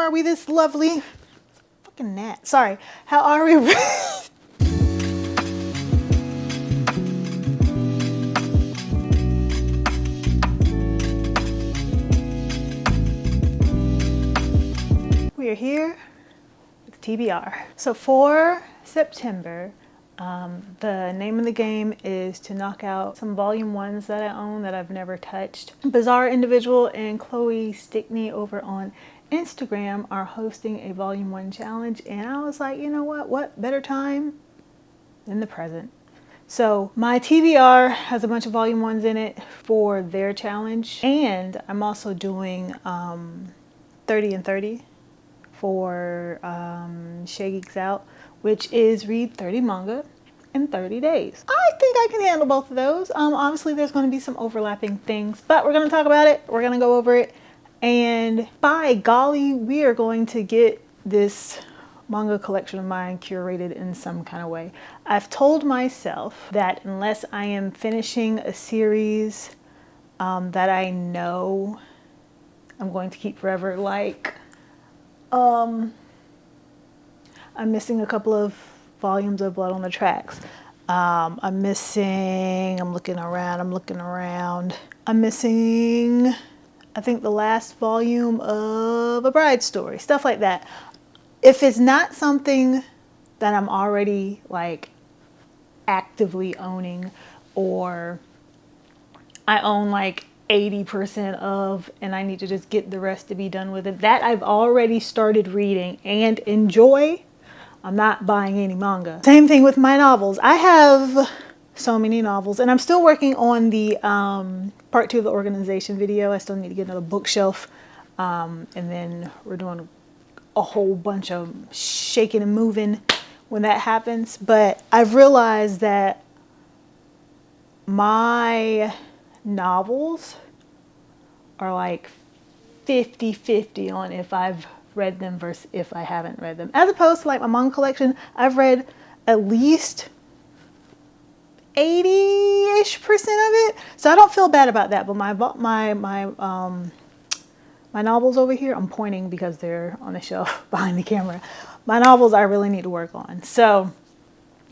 are we this lovely? Fucking gnat. Sorry. How are we? We are here with TBR. So for September, the name of the game is to knock out some volume 1s that I own that I've never touched. Bizarre Individual and Chloe Stickney over on Instagram are hosting a volume 1 challenge, and I was like, you know what better time than the present. So my TBR has a bunch of volume 1s in it for their challenge, and I'm also doing 30 and 30 for Shaegeeksout, which is read 30 manga in 30 days. I think I can handle both of those. Obviously there's going to be some overlapping things, but we're going to talk about it. We're going to go over it. And by golly, we are going to get this manga collection of mine curated in some kind of way. I've told myself that unless I am finishing a series that I know I'm going to keep forever, like I'm missing a couple of volumes of Blood on the Tracks. I'm looking around. I'm missing, I think, the last volume of A Bride's Story, stuff like that. If it's not something that I'm already like actively owning, or I own like 80% of and I need to just get the rest to be done with it, that I've already started reading and enjoy, I'm not buying any manga. Same thing with my novels. I have so many novels, and I'm still working on the part 2 of the organization video. I still need to get another bookshelf, and then we're doing a whole bunch of shaking and moving when that happens. But I've realized that my novels are like 50-50 on if I've read them versus if I haven't read them, as opposed to like my manga collection. I've read at least 80-ish% of it, so I don't feel bad about that. But my novels over here, I'm pointing because they're on the shelf behind the camera. My novels I really need to work on. So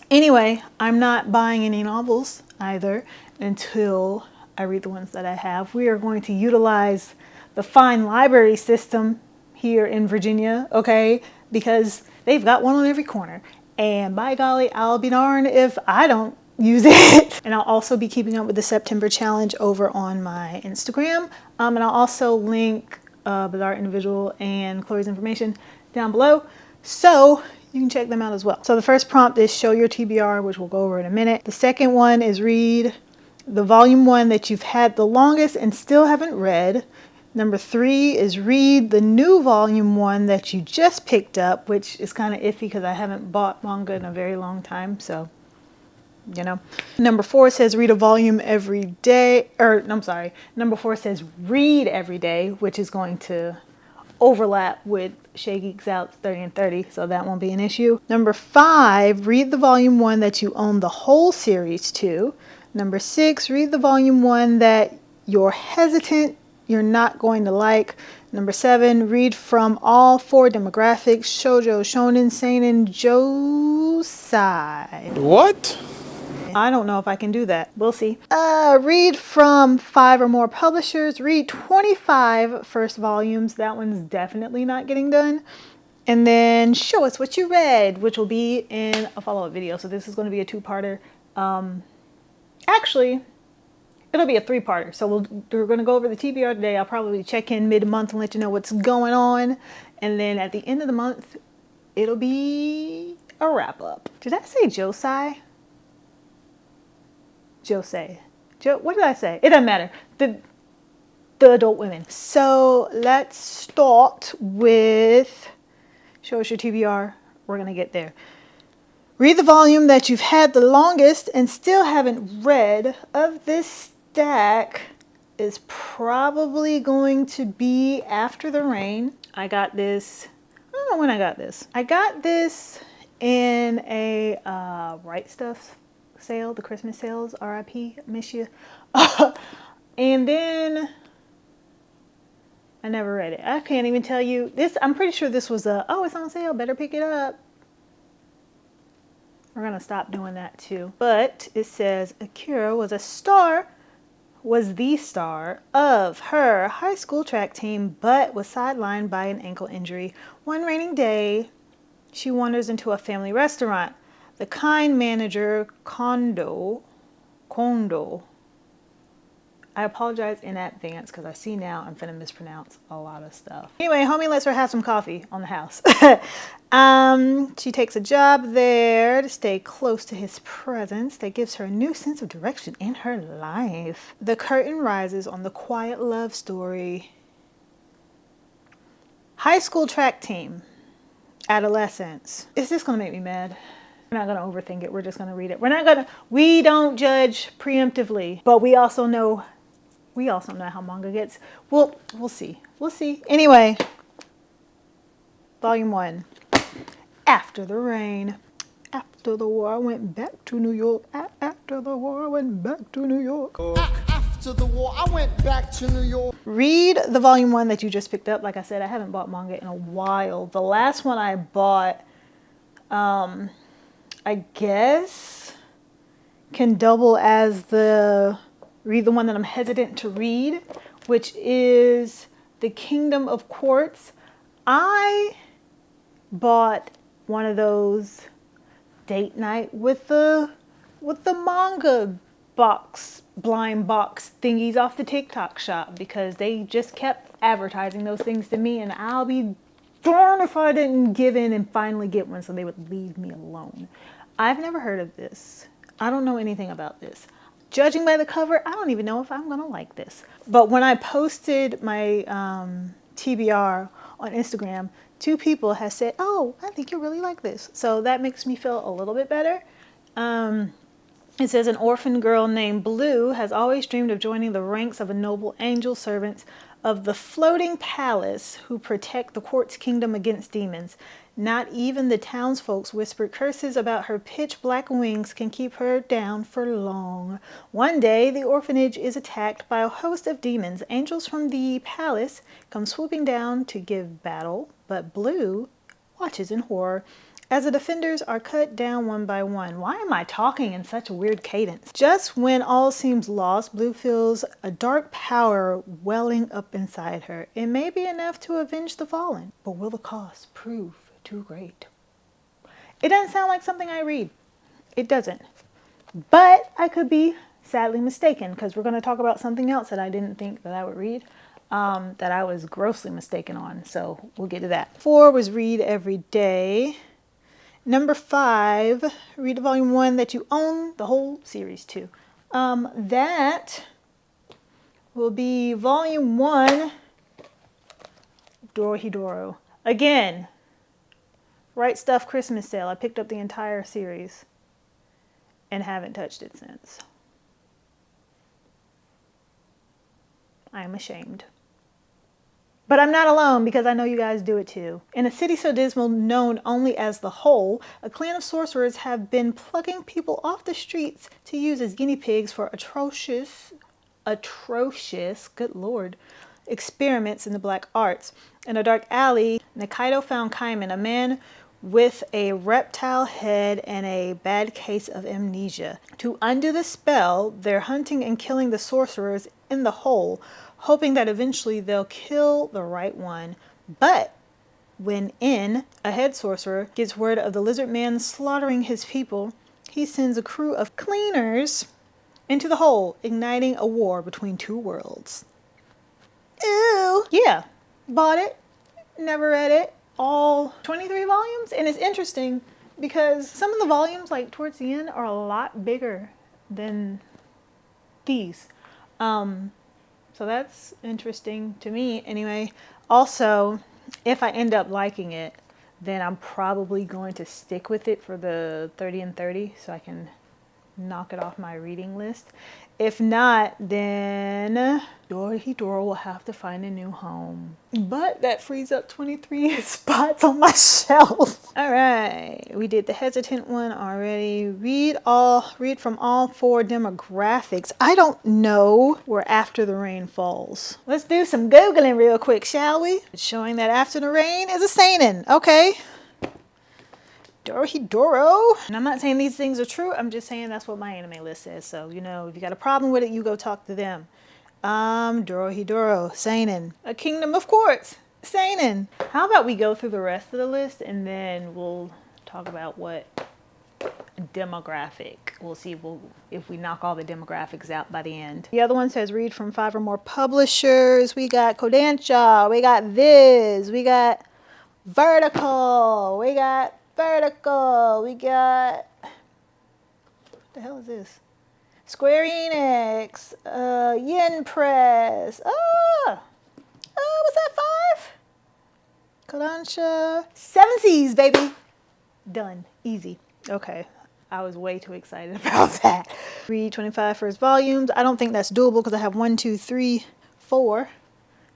anyway, I'm not buying any novels either until I read the ones that I have. We are going to utilize the fine library system here in Virginia, okay? Because they've got one on every corner. And by golly, I'll be darned if I don't use it. And I'll also be keeping up with the September challenge over on my Instagram. And I'll also link Bizarre Individual and Chloe's information down below, so you can check them out as well. So the first prompt is show your TBR, which we'll go over in a minute. The second one is read the volume 1 that you've had the longest and still haven't read. Number 3 is read the new volume 1 that you just picked up, which is kind of iffy because I haven't bought manga in a very long time, so you know. Number 4 says read a volume every day, or I'm sorry, number 4 says read every day, which is going to overlap with Shaegeeksout's 30 and 30, so that won't be an issue. Number 5, read the volume 1 that you own the whole series to. Number 6, read the volume 1 that you're hesitant, you're not going to like. Number 7, read from all 4 demographics: shoujo, shonen, seinen, josei. What? I don't know if I can do that. We'll see. Read from 5 or more publishers. Read 25 first volumes. That one's definitely not getting done. And then show us what you read, which will be in a follow-up video. So this is going to be a 2-parter. Actually, it'll be a 3-parter. So we're going to go over the TBR today. I'll probably check in mid-month and let you know what's going on. And then at the end of the month, it'll be a wrap-up. Did I say josei? Josei. What did I say? It doesn't matter. The adult women. So let's start with show us your TBR. We're going to get there. Read the volume that you've had the longest and still haven't read. Of this stack is probably going to be After the Rain. I got this, I don't know when I got this. I got this in a Right Stuff sale, the Christmas sales, RIP, miss you. And then I never read it. I can't even tell you this. I'm pretty sure this was a, oh, it's on sale, better pick it up. We're gonna stop doing that too. But it says Akira was the star of her high school track team, but was sidelined by an ankle injury. One rainy day, she wanders into a family restaurant. The kind manager, Kondo, I apologize in advance because I see now I'm finna mispronounce a lot of stuff. Anyway, homie lets her have some coffee on the house. She takes a job there to stay close to his presence that gives her a new sense of direction in her life. The curtain rises on the quiet love story. High school track team. Adolescence. Is this gonna make me mad? We're not gonna overthink it. We're just gonna read it. We don't judge preemptively, but we also know how manga gets. We'll see. We'll see. Anyway, volume 1. After the rain. After the war, I went back to New York. After the war, I went back to New York. After the war, I went back to New York. Read the volume 1 that you just picked up. Like I said, I haven't bought manga in a while. The last one I bought, I guess, can double as read the one that I'm hesitant to read, which is The Kingdom of Quartz. I bought one of those date night with the manga blind box thingies off the TikTok shop, because they just kept advertising those things to me, and I'll be darned if I didn't give in and finally get one so they would leave me alone. I've never heard of this. I don't know anything about this. Judging by the cover, I don't even know if I'm gonna like this. But when I posted my TBR on Instagram, 2 people have said, oh, I think you'll really like this. So that makes me feel a little bit better. It says, an orphan girl named Blue has always dreamed of joining the ranks of a noble angel servants of the floating palace who protect the quartz kingdom against demons. Not even the townsfolk's whispered curses about her pitch black wings can keep her down for long. One day, the orphanage is attacked by a host of demons. Angels from the palace come swooping down to give battle, but Blue watches in horror as the defenders are cut down one by one. Why am I talking in such a weird cadence? Just when all seems lost, Blue feels a dark power welling up inside her. It may be enough to avenge the fallen, but will the cost prove too great? It doesn't sound like something I read. It doesn't. But I could be sadly mistaken, because we're going to talk about something else that I didn't think that I would read, that I was grossly mistaken on. So we'll get to that. 4 was read every day. Number 5, read volume 1 that you own the whole series to. That will be volume 1, Dorohedoro. Again, Right Stuff Christmas sale. I picked up the entire series and haven't touched it since. I am ashamed. But I'm not alone, because I know you guys do it too. In a city so dismal, known only as the Hole, a clan of sorcerers have been plucking people off the streets to use as guinea pigs for atrocious, good lord, experiments in the black arts. In a dark alley, Nikaido found Kaiman, a man with a reptile head and a bad case of amnesia. To undo the spell, they're hunting and killing the sorcerers in the Hole, hoping that eventually they'll kill the right one. But when a head sorcerer, gets word of the lizard man slaughtering his people, he sends a crew of cleaners into the Hole, igniting a war between 2 worlds. Ew. Yeah, bought it, never read it. All 23 volumes, and it's interesting because some of the volumes, like towards the end, are a lot bigger than these. So that's interesting to me anyway. Also, if I end up liking it, then I'm probably going to stick with it for the 30 and 30 so I can knock it off my reading list. If not, then Dora will have to find a new home. But that frees up 23 spots on my shelf. All right, we did the hesitant one already. Read from all 4 demographics. I don't know where After the Rain falls. Let's do some Googling real quick, shall we? It's showing that After the Rain is a seinen. Okay. Doro. And I'm not saying these things are true. I'm just saying that's what my anime list says. So, you know, if you got a problem with it, you go talk to them. Doro, seinen. A Kingdom of Quartz, seinen. How about we go through the rest of the list and then we'll talk about what demographic. We'll see if we knock all the demographics out by the end. The other one says read from 5 or more publishers. We got Kodansha. We got Viz. We got Vertical. We got what the hell is this? Square Enix, Yin Press. Was that 5? Kodansha. 7 Seas, baby. Done. Easy. Okay. I was way too excited about that. Read 25 first volumes. I don't think that's doable because I have 1, 2, 3, 4,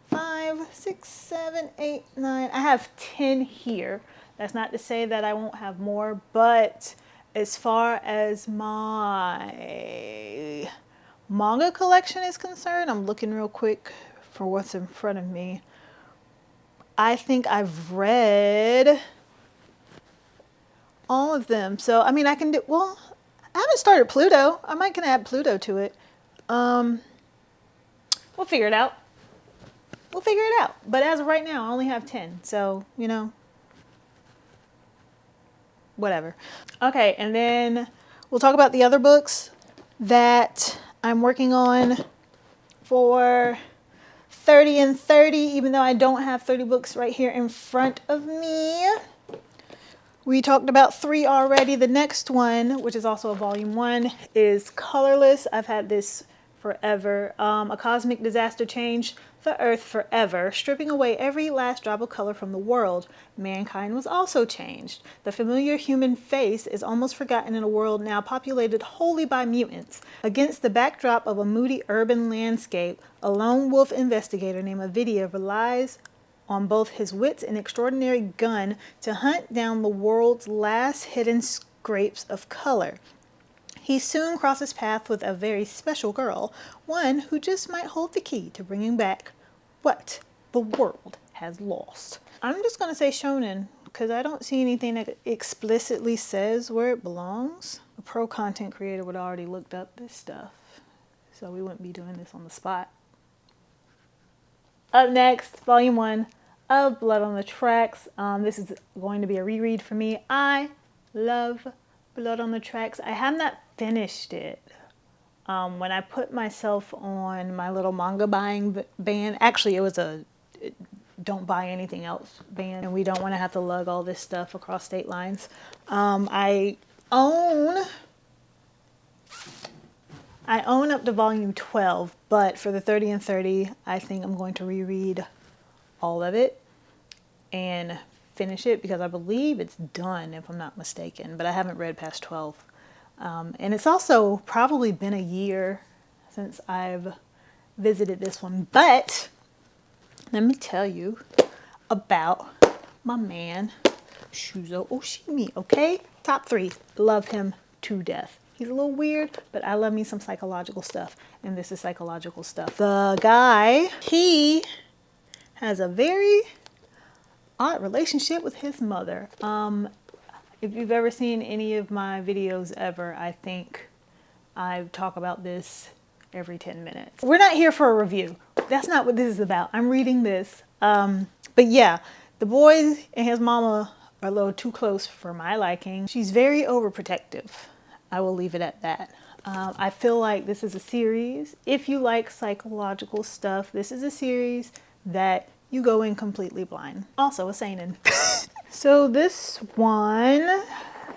5, 6, 7, 8, 9. I have 10 here. That's not to say that I won't have more, but as far as my manga collection is concerned, I'm looking real quick for what's in front of me. I think I've read all of them. So, I mean, I can do, well, I haven't started Pluto. I might can add Pluto to it. We'll figure it out. But as of right now, I only have 10. So, you know, whatever. Okay, and then we'll talk about the other books that I'm working on for 30 and 30, even though I don't have 30 books right here in front of me. We talked about 3 already. The next one, which is also a volume 1, is Colorless. I've had this forever. A cosmic disaster changed the earth forever, stripping away every last drop of color from the world. Mankind was also changed. The familiar human face is almost forgotten in a world now populated wholly by mutants. Against the backdrop of a moody urban landscape, a lone wolf investigator named Avidia relies on both his wits and extraordinary gun to hunt down the world's last hidden scraps of color. He soon crosses paths with a very special girl, one who just might hold the key to bringing back what the world has lost. I'm just going to say shonen because I don't see anything that explicitly says where it belongs. A pro content creator would have already looked up this stuff, so we wouldn't be doing this on the spot. Up next, volume 1 of Blood on the Tracks. This is going to be a reread for me. I love Blood on the Tracks. I have not finished it. When I put myself on my little manga buying ban, actually it was a don't buy anything else ban, and we don't want to have to lug all this stuff across state lines. I own up to volume 12, but for the 30 and 30, I think I'm going to reread all of it and finish it because I believe it's done, if I'm not mistaken, but I haven't read past 12. And it's also probably been a year since I've visited this one, but let me tell you about my man, Shuzo Oshimi, okay? Top 3, love him to death. He's a little weird, but I love me some psychological stuff, and this is psychological stuff. The guy, he has a very odd relationship with his mother. If you've ever seen any of my videos ever, I think I talk about this every 10 minutes. We're not here for a review. That's not what this is about. I'm reading this. But yeah, the boy and his mama are a little too close for my liking. She's very overprotective. I will leave it at that. I feel like this is a series. If you like psychological stuff, this is a series that you go in completely blind. Also a seinen. So this one, I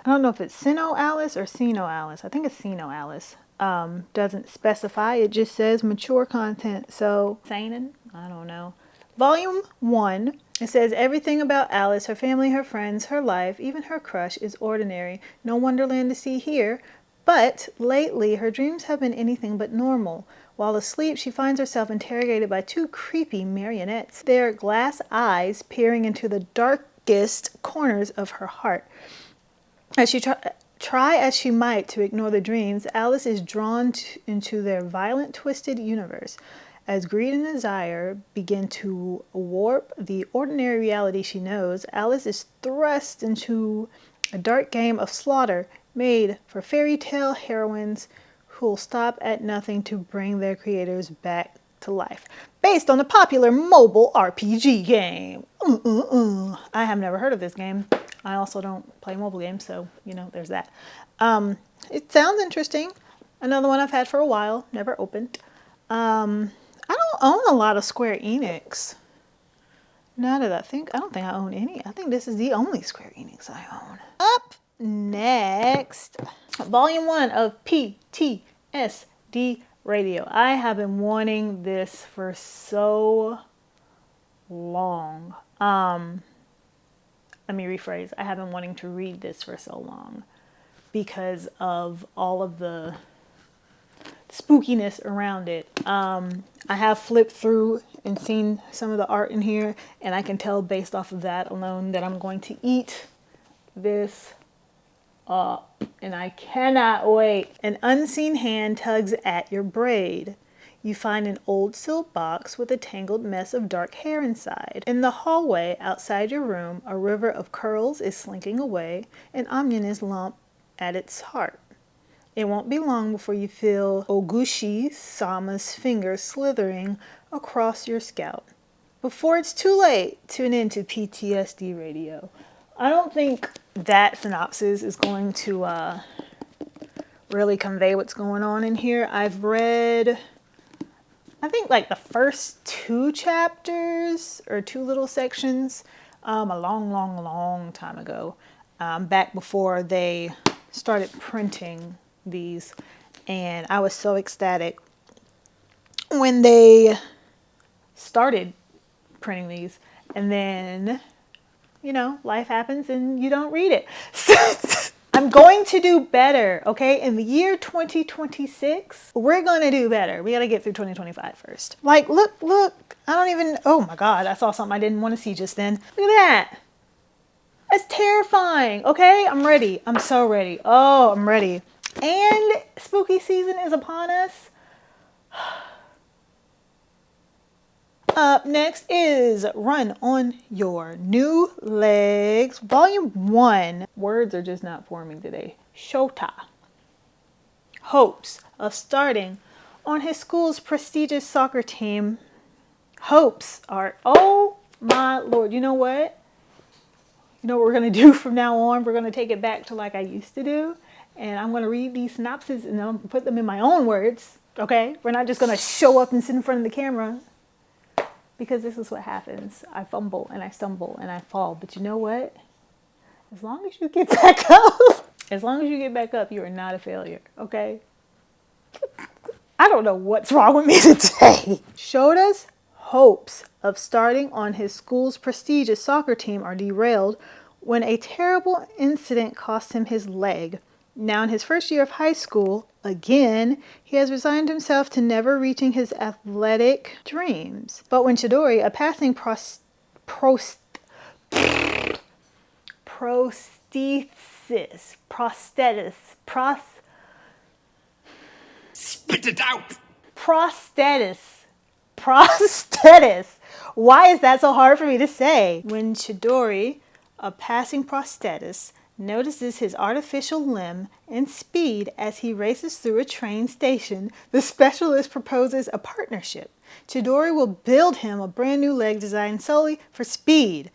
don't know if it's Sino Alice or Sino Alice. I think it's Sino Alice. Doesn't specify. It just says mature content. So seinen, I don't know. Volume 1, it says everything about Alice, her family, her friends, her life, even her crush is ordinary. No wonderland to see here, But lately, her dreams have been anything but normal. While asleep, she finds herself interrogated by two creepy marionettes, their glass eyes peering into the darkest corners of her heart. As she try as she might to ignore the dreams, Alice is drawn into their violent, twisted universe. As greed and desire begin to warp the ordinary reality she knows, Alice is thrust into a dark game of slaughter made for fairy tale heroines who'll stop at nothing to bring their creators back to life. Based on the popular mobile RPG game. I have never heard of this game. I also don't play mobile games, so, you know, there's that. It sounds interesting. Another one I've had for a while, never opened. I don't own a lot of Square Enix. Now that I don't think I own any. I think this is the only Square Enix I own. Up next, Volume 1 of PTSD Radio. I have been wanting this for so long. Let me rephrase. I have been wanting to read this for so long because of all of the spookiness around it. I have flipped through and seen some of the art in here, and I can tell based off of that alone that I'm going to eat this up, and I cannot wait. An unseen hand tugs at your braid. You find an old silk box with a tangled mess of dark hair inside. In the hallway outside your room, a river of curls is slinking away, an ominous lump at its heart. It won't be long before you feel Oguchi-sama's fingers slithering across your scalp. Before it's too late, tune in to PTSD Radio. I don't think that synopsis is going to really convey what's going on in here. I've read, I think, like the first 2 chapters or 2 little sections a long time ago, back before they started printing these, and I was so ecstatic when they started printing these, and then, you know, life happens and you don't read it. I'm going to do better, okay? In the year 2026, we're going to do better. We got to get through 2025 first. Like, look, I don't even, oh my God, I saw something I didn't want to see just then. Look at that. That's terrifying, okay? I'm ready. I'm so ready. Oh, I'm ready. And spooky season is upon us. Up next is Run on Your New Legs, Volume 1. Words are just not forming today. Shota. Hopes of starting on his school's prestigious soccer team. Hopes are, oh my Lord, you know what? You know what we're going to do from now on? We're going to take it back to like I used to do. And I'm going to read these synopses and I'm going to put them in my own words. Okay? We're not just going to show up and sit in front of the camera. Because this is what happens. I fumble and I stumble and I fall. But you know what? As long as you get back up, you are not a failure. Okay? I don't know what's wrong with me today. Shota's hopes of starting on his school's prestigious soccer team are derailed when a terrible incident costs him his leg. Now in his first year of high school, again, he has resigned himself to never reaching his athletic dreams. But when Chidori, a passing prosthesis, spit it out! Prosthetis. Why is that so hard for me to say? When Chidori, a passing prosthetis, notices his artificial limb and speed as he races through a train station, the specialist proposes a partnership. Chidori will build him a brand new leg designed solely for speed.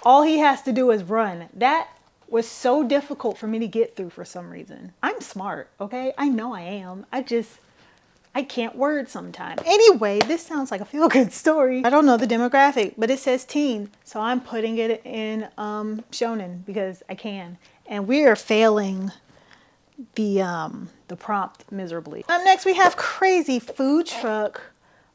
All he has to do is run. That was so difficult for me to get through for some reason. I'm smart, okay? I know I am. I can't word sometimes. Anyway, this sounds like a feel-good story. I don't know the demographic, but it says teen. So I'm putting it in shonen because I can. And we are failing the prompt miserably. Up next we have Crazy Food Truck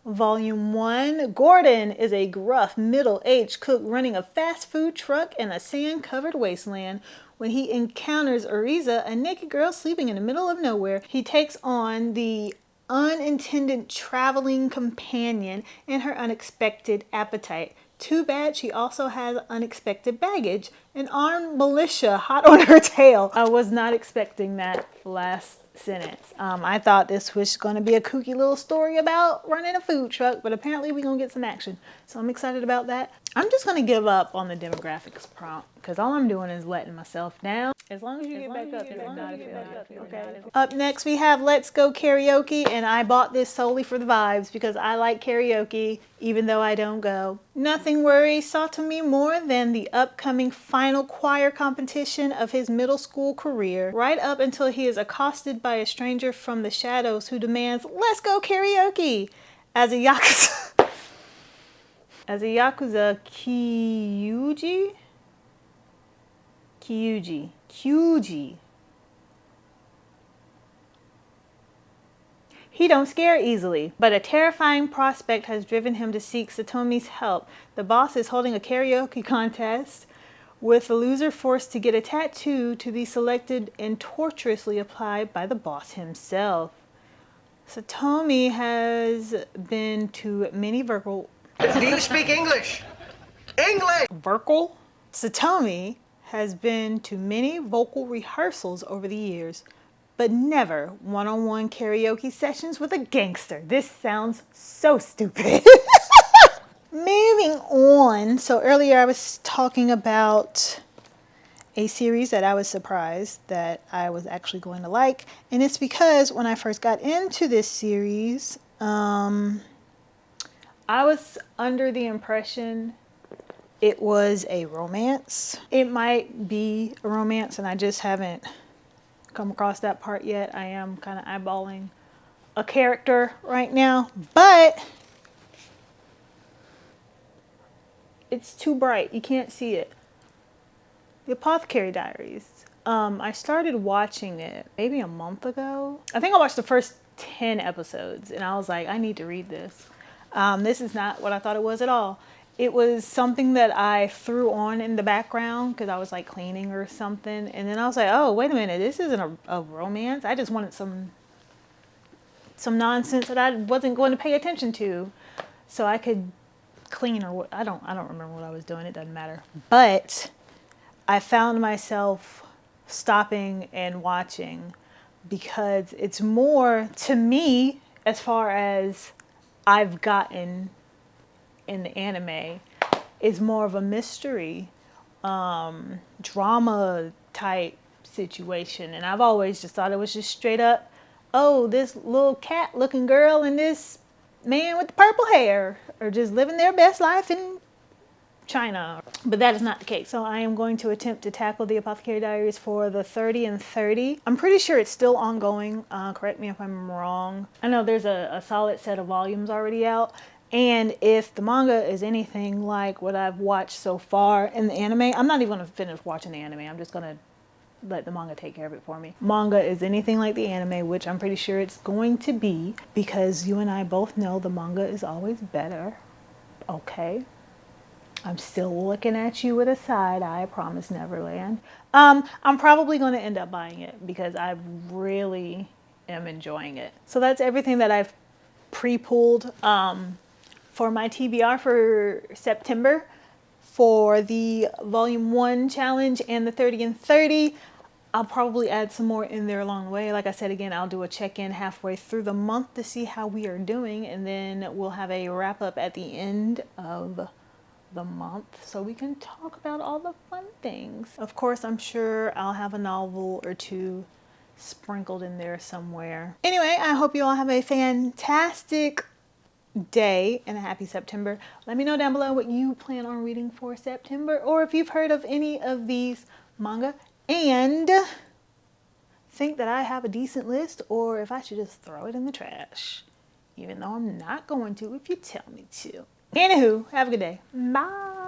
Volume 1. Gordon is a gruff, middle-aged cook running a fast food truck in a sand-covered wasteland. When he encounters Ariza, a naked girl sleeping in the middle of nowhere, he takes on the unintended traveling companion and her unexpected appetite. Too bad she also has unexpected baggage. An armed militia hot on her tail. I was not expecting that last sentence. I thought this was going to be a kooky little story about running a food truck, but apparently we're going to get some action. So I'm excited about that. I'm just going to give up on the demographics prompt because all I'm doing is letting myself down. As long as you get back up, it's not a failure. Okay. Up next we have Let's Go Karaoke, and I bought this solely for the vibes because I like karaoke even though I don't go. Nothing worries Satomi more than the upcoming final choir competition of his middle school career, right up until he is accosted by a stranger from the shadows who demands, "Let's go karaoke!" As a Yakuza Kyuji. He don't scare easily, but a terrifying prospect has driven him to seek Satomi's help. The boss is holding a karaoke contest with the loser forced to get a tattoo to be selected and torturously applied by the boss himself. Satomi has been to many vocal... Do you speak English? English! Vocal? Satomi has been to many vocal rehearsals over the years, but never one-on-one karaoke sessions with a gangster. This sounds so stupid. Moving on. So earlier I was talking about a series that I was surprised that I was actually going to like. And it's because when I first got into this series, I was under the impression it was a romance. It might be a romance and I just haven't come across that part yet. I am kind of eyeballing a character right now, but it's too bright. You can't see it. The Apothecary Diaries. I started watching it maybe a month ago. I think I watched the first 10 episodes and I was like, I need to read this. This is not what I thought it was at all. It was something that I threw on in the background because I was like cleaning or something. And then I was like, oh, wait a minute. This isn't a romance. I just wanted some nonsense that I wasn't going to pay attention to so I could clean or what. I don't remember what I was doing. It doesn't matter. But I found myself stopping and watching because it's more, to me, as far as I've gotten in the anime, is more of a mystery, drama type situation. And I've always just thought it was just straight up, oh, this little cat looking girl and this man with the purple hair are just living their best life in China. But that is not the case. So I am going to attempt to tackle the Apothecary Diaries for the 30 and 30. I'm pretty sure it's still ongoing. Correct me if I'm wrong. I know there's a solid set of volumes already out. And if the manga is anything like what I've watched so far in the anime, I'm not even going to finish watching the anime. I'm just going to let the manga take care of it for me. Manga is anything like the anime, which I'm pretty sure it's going to be, because you and I both know the manga is always better. Okay. I'm still looking at you with a side eye, Promise Neverland. I'm probably going to end up buying it because I really am enjoying it. So that's everything that I've pre-pulled for my TBR for September for the Volume 1 challenge and the 30 and 30. I'll probably add some more in there along the way. Like I said, again, I'll do a check-in halfway through the month to see how we are doing, and then we'll have a wrap-up at the end of the month so we can talk about all the fun things. Of course, I'm sure I'll have a novel or two sprinkled in there somewhere. Anyway, I hope you all have a fantastic day and a happy September. Let me know down below what you plan on reading for September, or if you've heard of any of these manga and think that I have a decent list, or if I should just throw it in the trash, even though I'm not going to if you tell me to. Anywho, have a good day. Bye.